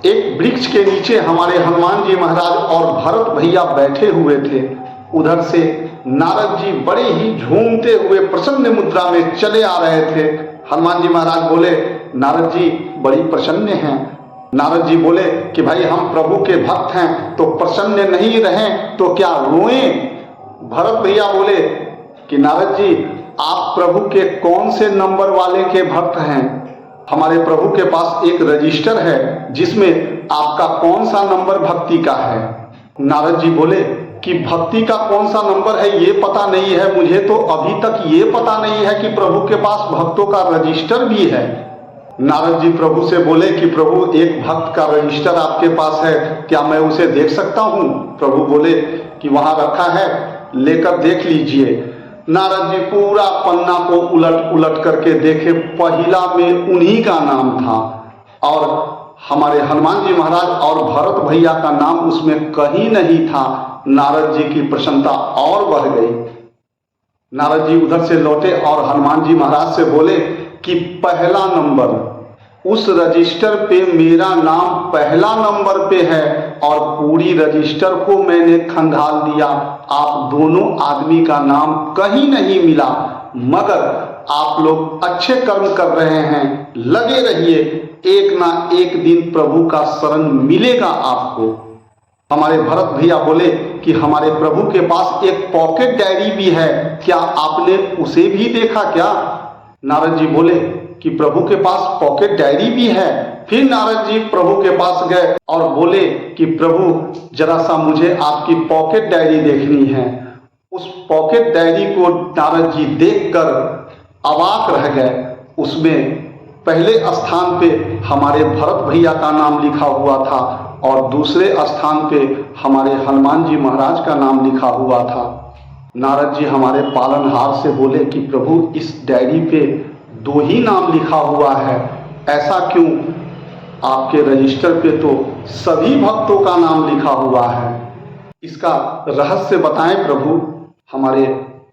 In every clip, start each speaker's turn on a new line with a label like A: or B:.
A: एक वृक्ष के नीचे हमारे हनुमान जी महाराज और भरत भैया बैठे हुए थे। उधर से नारद जी बड़े ही झूमते हुए प्रसन्न मुद्रा में चले आ रहे थे। हनुमान जी महाराज बोले, नारद जी बड़ी प्रसन्न हैं। नारद जी बोले कि भाई हम प्रभु के भक्त हैं, तो प्रसन्न नहीं रहें तो क्या रोएं? भरत भैया बोले कि नारद जी आप प्रभु के कौन से नंबर वाले के भक्त हैं? हमारे प्रभु के पास एक रजिस्टर है जिसमें आपका कौन सा नंबर भक्ति का है। नारद जी बोले कि भक्ति का कौन सा नंबर है ये पता नहीं है मुझे, तो अभी तक ये पता नहीं है कि प्रभु के पास भक्तों का रजिस्टर भी है। नारद जी प्रभु से बोले कि प्रभु एक भक्त का रजिस्टर आपके पास है, क्या मैं उसे देख सकता हूँ? प्रभु बोले कि वहाँ रखा है, लेकर देख लीजिए। नारद जी पूरा पन्ना को उलट उलट करके देखे, पहला में उन्हीं का नाम था और हमारे हनुमान जी महाराज और भरत भैया का नाम उसमें कहीं नहीं था। नारद जी की प्रसन्नता और बढ़ गई। नारद जी उधर से लौटे और हनुमान जी महाराज से बोले कि पहला नंबर, उस रजिस्टर पे मेरा नाम पहला नंबर पे है और पूरी रजिस्टर को मैंने खंगाल दिया। आप दोनों आदमी का नाम कहीं नहीं मिला, मगर आप लोग अच्छे कर्म कर रहे हैं, लगे रहिए, एक ना एक दिन प्रभु का शरण मिलेगा आपको। हमारे भरत भैया बोले कि हमारे प्रभु के पास एक पॉकेट डायरी भी है, क्या आपने उसे भी देखा क्या? नारद जी बोले कि प्रभु के पास पॉकेट डायरी भी है। फिर नारद जी प्रभु के पास गए और बोले कि प्रभु जरा सा मुझे आपकी पॉकेट डायरी देखनी है। उस पॉकेट डायरी को नारद जी देखकर अवाक रह गए। उसमें पहले स्थान पे हमारे भरत भैया का नाम लिखा हुआ था और दूसरे स्थान पे हमारे हनुमान जी महाराज का नाम लिखा हुआ था। नारद जी हमारे पालनहार से बोले कि प्रभु इस डायरी पे दो ही नाम लिखा हुआ है, ऐसा क्यों? आपके रजिस्टर पे तो सभी भक्तों का नाम लिखा हुआ है, इसका रहस्य बताएं प्रभु। हमारे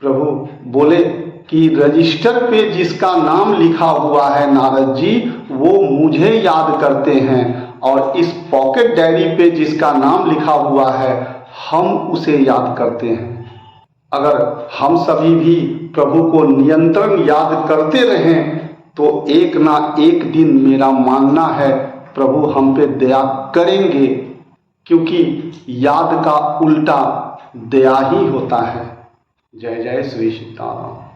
A: प्रभु बोले कि रजिस्टर पे जिसका नाम लिखा हुआ है नारद जी, वो मुझे याद करते हैं और इस पॉकेट डायरी पे जिसका नाम लिखा हुआ है हम उसे याद करते हैं। अगर हम सभी भी प्रभु को नियंत्रण याद करते रहें तो एक ना एक दिन मेरा मानना है प्रभु हम पे दया करेंगे, क्योंकि याद का उल्टा दया ही होता है। जय जय श्री सीताराम।